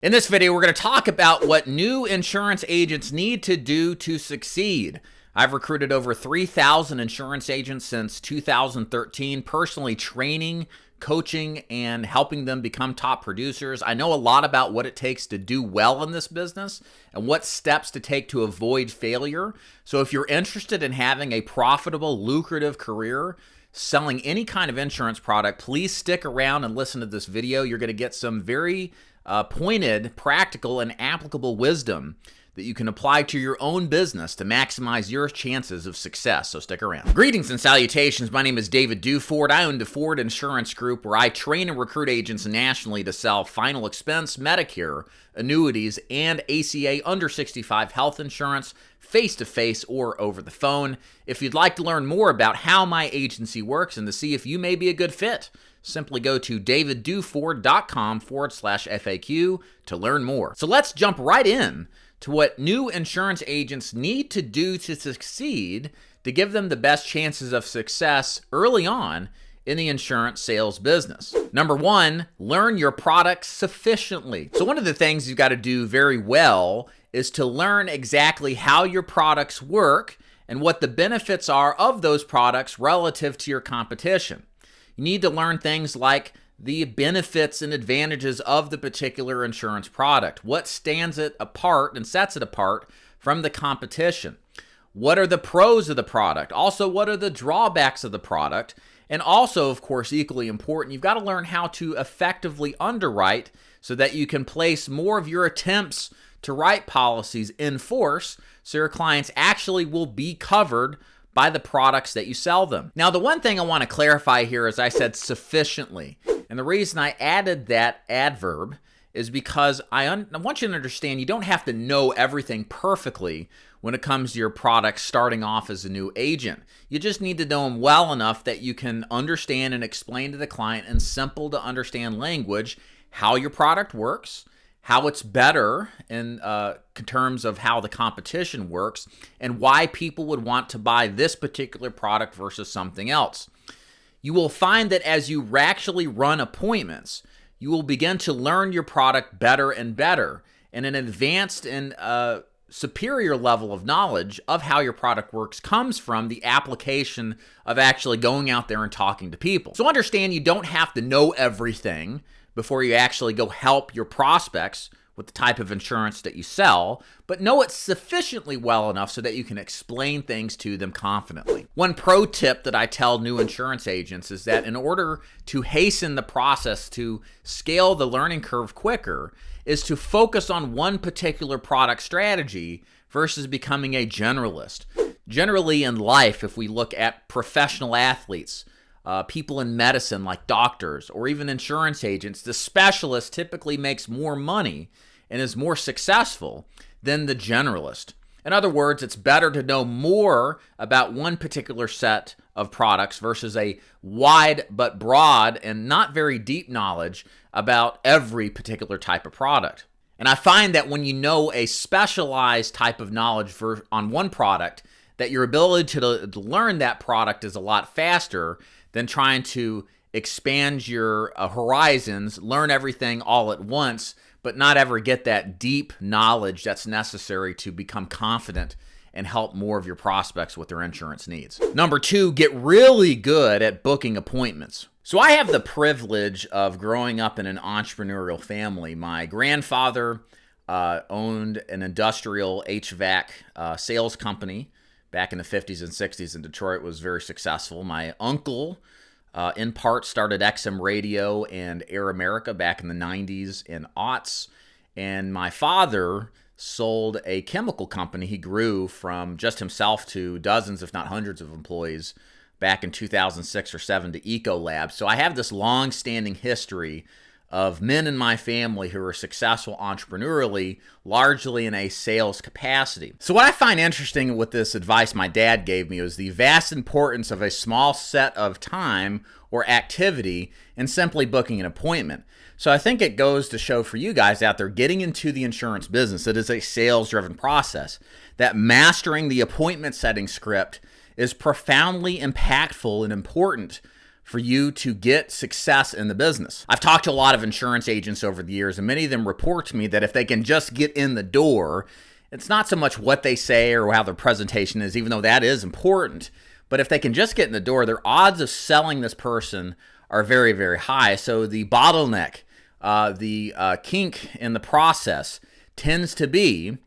In this video, we're going to talk about what new insurance agents need to do to succeed. I've recruited over 3,000 insurance agents since 2013, personally training, coaching, and helping them become top producers. I know a lot about what it takes to do well in this business and what steps to take to avoid failure. So if you're interested in having a profitable, lucrative career, selling any kind of insurance product, please stick around and listen to this video. You're going to get some very pointed, practical, and applicable wisdom that you can apply to your own business to maximize your chances of success. So stick around. Greetings and salutations. My name is David Duford. I own the Ford Insurance Group, where I train and recruit agents nationally to sell final expense, Medicare, annuities, and ACA under 65 health insurance face-to-face or over the phone. If you'd like to learn more about how my agency works and to see if you may be a good fit, simply go to davidduford.com/FAQ to learn more. So let's jump right in to what new insurance agents need to do to succeed to give them the best chances of success early on in the insurance sales business. Number one, learn your products sufficiently. So one of the things you've got to do very well is to learn exactly how your products work and what the benefits are of those products relative to your competition. You need to learn things like the benefits and advantages of the particular insurance product. What stands it apart and sets it apart from the competition? What are the pros of the product? Also, what are the drawbacks of the product? And also, of course, equally important, you've got to learn how to effectively underwrite so that you can place more of your attempts to write policies in force so your clients actually will be covered by the products that you sell them. Now, the one thing I want to clarify here is I said sufficiently. And the reason I added that adverb is because I want you to understand you don't have to know everything perfectly when it comes to your products starting off as a new agent. You just need to know them well enough that you can understand and explain to the client in simple to understand language how your product works, how it's better in terms of how the competition works, and why people would want to buy this particular product versus something else. You will find that as you actually run appointments, you will begin to learn your product better and better, and an advanced and superior level of knowledge of how your product works comes from the application of actually going out there and talking to people. So understand you don't have to know everything before you actually go help your prospects with the type of insurance that you sell, but know it sufficiently well enough so that you can explain things to them confidently. One pro tip that I tell new insurance agents is that in order to hasten the process to scale the learning curve quicker is to focus on one particular product strategy versus becoming a generalist. Generally in life, if we look at professional athletes, people in medicine like doctors or even insurance agents, the specialist typically makes more money and is more successful than the generalist. In other words, it's better to know more about one particular set of products versus a wide but broad and not very deep knowledge about every particular type of product. And I find that when you know a specialized type of knowledge on one product, that your ability to learn that product is a lot faster than trying to expand your horizons, learn everything all at once, but not ever get that deep knowledge that's necessary to become confident and help more of your prospects with their insurance needs. Number two, get really good at booking appointments. So I have the privilege of growing up in an entrepreneurial family. My grandfather owned an industrial HVAC sales company back in the 50s and 60s in Detroit. Was very successful. My uncle, in part, started XM Radio and Air America back in the 90s and aughts. And my father sold a chemical company. He grew from just himself to dozens, if not hundreds of employees back in 2006 or 7 to Ecolab. So I have this long-standing history of men in my family who are successful entrepreneurially, largely in a sales capacity. So what I find interesting with this advice my dad gave me was the vast importance of a small set of time or activity and simply booking an appointment. So I think it goes to show for you guys out there getting into the insurance business, it is a sales-driven process, that mastering the appointment setting script is profoundly impactful and important for you to get success in the business. I've talked to a lot of insurance agents over the years, and many of them report to me that if they can just get in the door, it's not so much what they say or how their presentation is, even though that is important, but if they can just get in the door, their odds of selling this person are very, very high. So the bottleneck, the kink in the process tends to be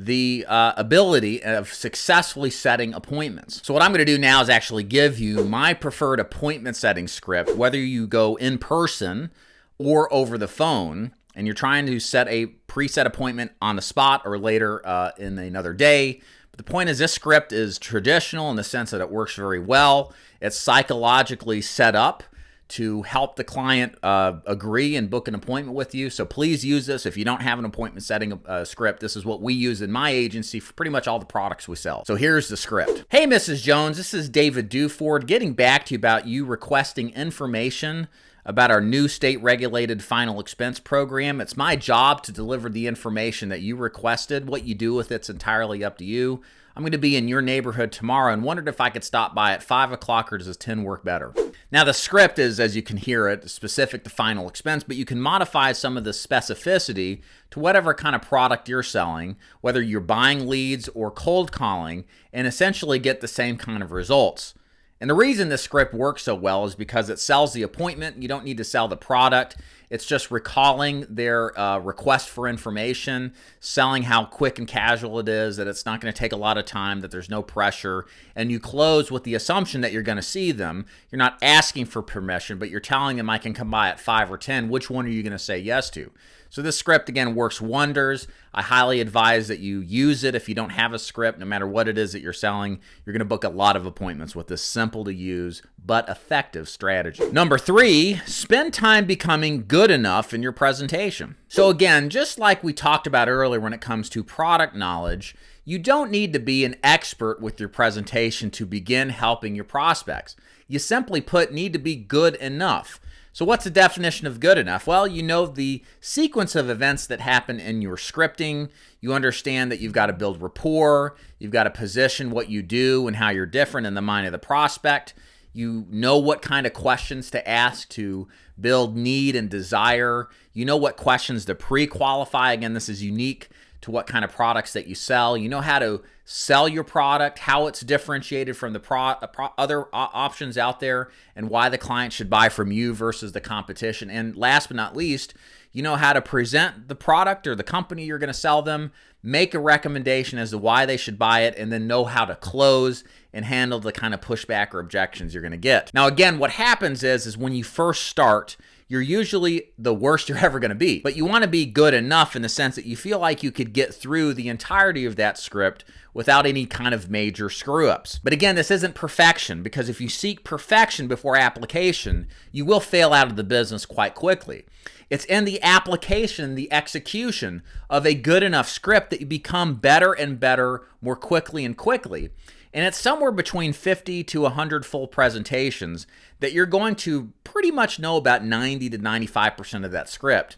the ability of successfully setting appointments. So what I'm going to do now is actually give you my preferred appointment setting script, whether you go in person or over the phone, and you're trying to set a preset appointment on the spot or later in another day. But the point is, this script is traditional in the sense that it works very well. It's psychologically set up to help the client agree and book an appointment with you. So please use this. If you don't have an appointment setting script, this is what we use in my agency for pretty much all the products we sell. So here's the script. Hey, Mrs. Jones, this is David Duford getting back to you about you requesting information about our new state-regulated final expense program. It's my job to deliver the information that you requested. What you do with it's entirely up to you. I'm going to be in your neighborhood tomorrow and wondered if I could stop by at 5 o'clock, or does 10 work better? Now, the script is, as you can hear it, specific to final expense, but you can modify some of the specificity to whatever kind of product you're selling, whether you're buying leads or cold calling, and essentially get the same kind of results. And the reason this script works so well is because it sells the appointment. You don't need to sell the product. It's just recalling their request for information, selling how quick and casual it is, that it's not going to take a lot of time, that there's no pressure, and you close with the assumption that you're going to see them. You're not asking for permission, but you're telling them, I can come by at 5 or 10. Which one are you going to say yes to? So this script, again, works wonders. I highly advise that you use it if you don't have a script. No matter what it is that you're selling, you're going to book a lot of appointments with this simple to use but effective strategy. Number 3, spend time becoming good enough in your presentation. So again, just like we talked about earlier when it comes to product knowledge, you don't need to be an expert with your presentation to begin helping your prospects. You simply put, need to be good enough. So what's the definition of good enough? Well, you know the sequence of events that happen in your scripting. You understand that you've got to build rapport. You've got to position what you do and how you're different in the mind of the prospect. You know what kind of questions to ask to build need and desire. You know what questions to pre-qualify. Again, this is unique to what kind of products that you sell. You know how to sell your product, how it's differentiated from the other options out there, and why the client should buy from you versus the competition. And last but not least, you know how to present the product or the company you're going to sell them, make a recommendation as to why they should buy it, and then know how to close and handle the kind of pushback or objections you're going to get. Now, again, what happens is when you first start, you're usually the worst you're ever going to be. But you want to be good enough in the sense that you feel like you could get through the entirety of that script without any kind of major screw-ups. But again, this isn't perfection, because if you seek perfection before application, you will fail out of the business quite quickly. It's in the application, the execution of a good enough script that you become better and better more quickly and quickly. And it's somewhere between 50 to 100 full presentations that you're going to pretty much know about 90 to 95% of that script.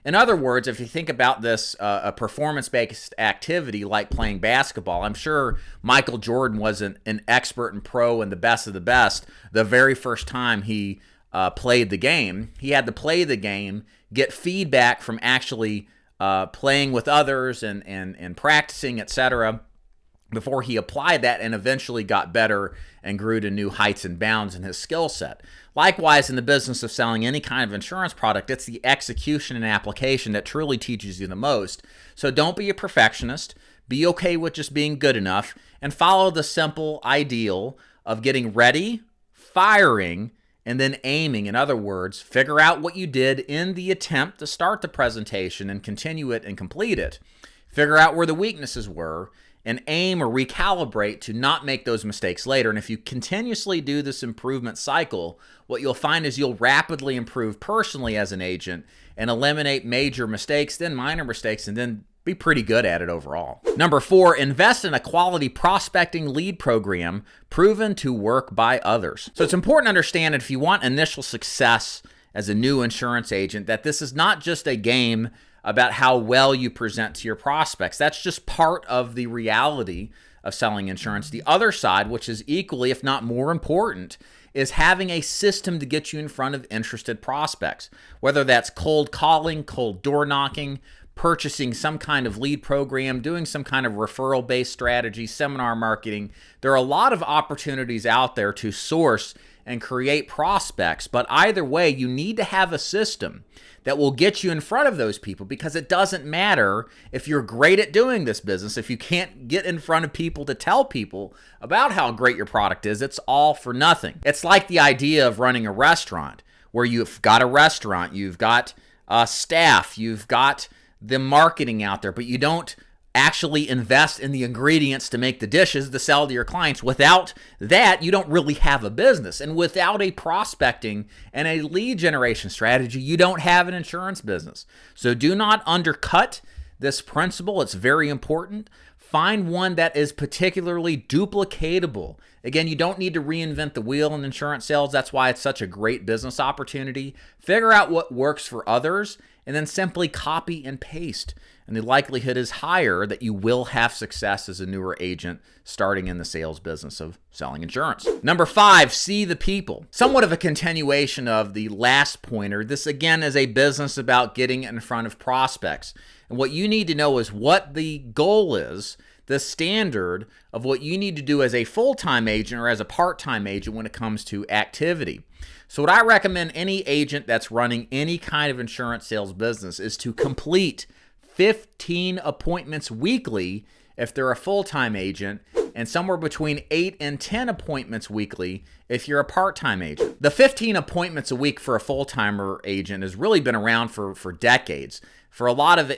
In other words, if you think about this, a performance-based activity like playing basketball, I'm sure Michael Jordan wasn't an expert and pro and the best of the best the very first time he played the game. He had to play the game, get feedback from actually playing with others and practicing, etc., before he applied that and eventually got better and grew to new heights and bounds in his skill set. Likewise, in the business of selling any kind of insurance product, it's the execution and application that truly teaches you the most. So don't be a perfectionist. Be okay with just being good enough and follow the simple ideal of getting ready, firing, and then aiming. In other words, figure out what you did in the attempt to start the presentation and continue it and complete it. Figure out where the weaknesses were and aim or recalibrate to not make those mistakes later. And if you continuously do this improvement cycle, what you'll find is you'll rapidly improve personally as an agent and eliminate major mistakes, then minor mistakes, and then be pretty good at it overall. Number 4, invest in a quality prospecting lead program proven to work by others. So it's important to understand that if you want initial success as a new insurance agent, that this is not just a game about how well you present to your prospects. That's just part of the reality of selling insurance. The other side, which is equally, if not more important, is having a system to get you in front of interested prospects, whether that's cold calling, cold door knocking, purchasing some kind of lead program, doing some kind of referral-based strategy, seminar marketing. There are a lot of opportunities out there to source and create prospects, but either way, you need to have a system that will get you in front of those people, because it doesn't matter if you're great at doing this business. If you can't get in front of people to tell people about how great your product is, it's all for nothing. It's like the idea of running a restaurant, where you've got a restaurant, you've got staff, you've got the marketing out there, but you don't actually invest in the ingredients to make the dishes to sell to your clients. Without that, you don't really have a business. And without a prospecting and a lead generation strategy, you don't have an insurance business. So do not undercut this principle. It's very important. Find one that is particularly duplicatable. Again, you don't need to reinvent the wheel in insurance sales. That's why it's such a great business opportunity. Figure out what works for others and then simply copy and paste. And the likelihood is higher that you will have success as a newer agent starting in the sales business of selling insurance. Number 5, see the people. Somewhat of a continuation of the last pointer. This again is a business about getting in front of prospects. And what you need to know is what the goal is, the standard of what you need to do as a full-time agent or as a part-time agent when it comes to activity. So what I recommend any agent that's running any kind of insurance sales business is to complete 15 appointments weekly if they're a full-time agent, and somewhere between 8 and 10 appointments weekly if you're a part-time agent. The 15 appointments a week for a full-timer agent has really been around for decades. For a lot of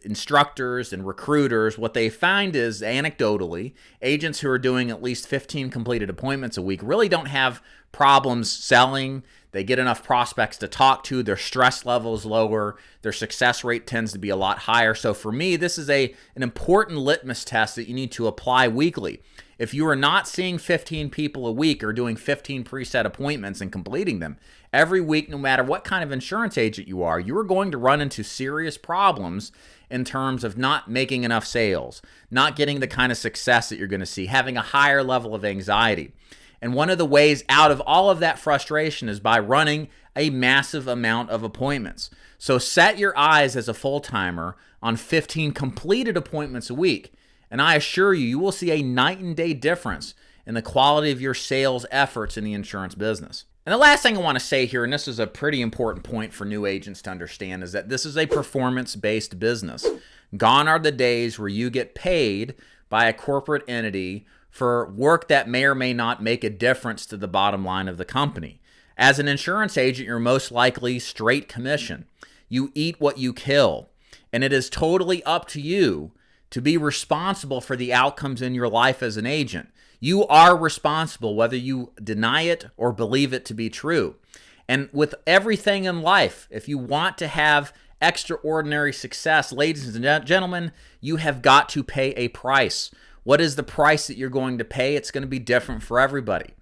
instructors and recruiters, what they find is, anecdotally, agents who are doing at least 15 completed appointments a week really don't have problems selling. They get enough prospects to talk to. Their stress level is lower. Their success rate tends to be a lot higher. So for me, this is an important litmus test that you need to apply weekly. If you are not seeing 15 people a week or doing 15 preset appointments and completing them every week, no matter what kind of insurance agent you are going to run into serious problems in terms of not making enough sales, not getting the kind of success that you're going to see, having a higher level of anxiety. And one of the ways out of all of that frustration is by running a massive amount of appointments. So set your eyes as a full-timer on 15 completed appointments a week. And I assure you, you will see a night and day difference in the quality of your sales efforts in the insurance business. And the last thing I want to say here, and this is a pretty important point for new agents to understand, is that this is a performance-based business. Gone are the days where you get paid by a corporate entity for work that may or may not make a difference to the bottom line of the company. As an insurance agent, you're most likely straight commission. You eat what you kill, and it is totally up to you to be responsible for the outcomes in your life as an agent. You are responsible whether you deny it or believe it to be true. And with everything in life, if you want to have extraordinary success, ladies and gentlemen, you have got to pay a price. What is the price that you're going to pay? It's going to be different for everybody.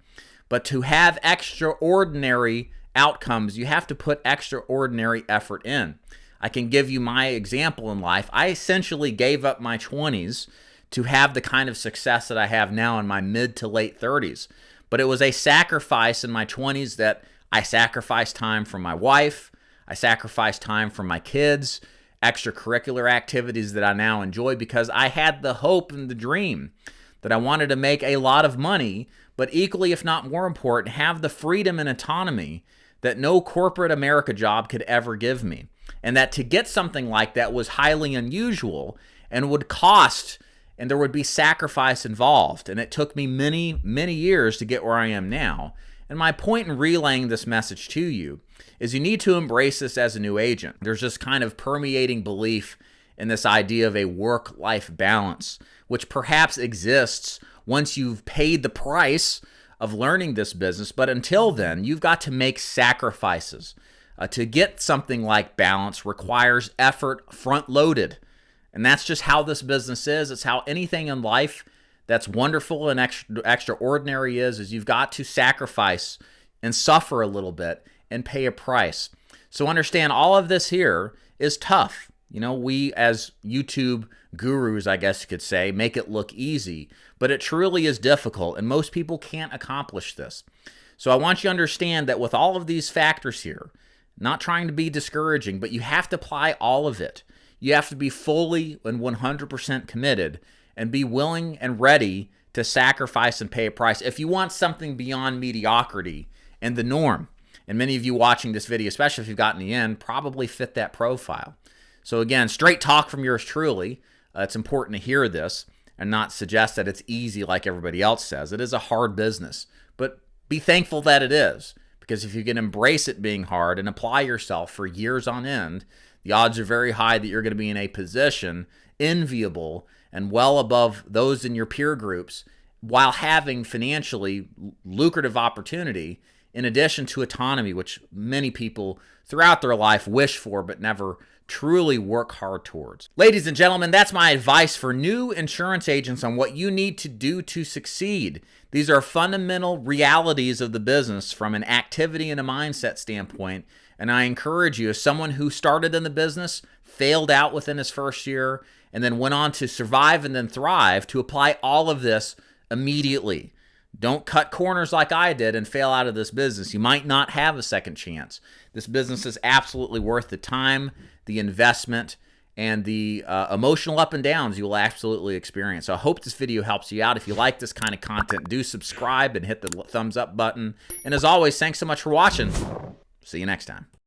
But to have extraordinary outcomes, you have to put extraordinary effort in. I can give you my example in life. I essentially gave up my 20s to have the kind of success that I have now in my mid to late 30s. But it was a sacrifice in my 20s that I sacrificed time from my wife, I sacrificed time from my kids, extracurricular activities that I now enjoy, because I had the hope and the dream that I wanted to make a lot of money, but equally, if not more important, have the freedom and autonomy that no corporate America job could ever give me. And that to get something like that was highly unusual and would cost, and there would be sacrifice involved. And it took me many, many years to get where I am now. And my point in relaying this message to you is you need to embrace this as a new agent. There's this kind of permeating belief in this idea of a work-life balance, which perhaps exists once you've paid the price of learning this business. But until then, you've got to make sacrifices. To get something like balance requires effort front-loaded. And that's just how this business is. It's how anything in life that's wonderful and extraordinary is you've got to sacrifice and suffer a little bit and pay a price. So understand, all of this here is tough. We as YouTube gurus, I guess you could say, make it look easy, but it truly is difficult, and most people can't accomplish this. So I want you to understand that with all of these factors here, not trying to be discouraging, but you have to apply all of it. You have to be fully and 100% committed and be willing and ready to sacrifice and pay a price if you want something beyond mediocrity and the norm. And many of you watching this video, especially if you've gotten the end, probably fit that profile. So again, straight talk from yours truly. It's important to hear this and not suggest that it's easy like everybody else says. It is a hard business, but be thankful that it is, because if you can embrace it being hard and apply yourself for years on end, the odds are very high that you're going to be in a position enviable and well above those in your peer groups while having financially lucrative opportunity in addition to autonomy, which many people throughout their life wish for but never truly work hard towards. Ladies and gentlemen, that's my advice for new insurance agents on what you need to do to succeed. These are fundamental realities of the business from an activity and a mindset standpoint, and I encourage you, as someone who started in the business, failed out within his first year, and then went on to survive and then thrive, to apply all of this immediately. Don't cut corners like I did and fail out of this business. You might not have a second chance. This business is absolutely worth the time, the investment, and the emotional up and downs you will absolutely experience. So I hope this video helps you out. If you like this kind of content, do subscribe and hit the thumbs up button. And as always, thanks so much for watching. See you next time.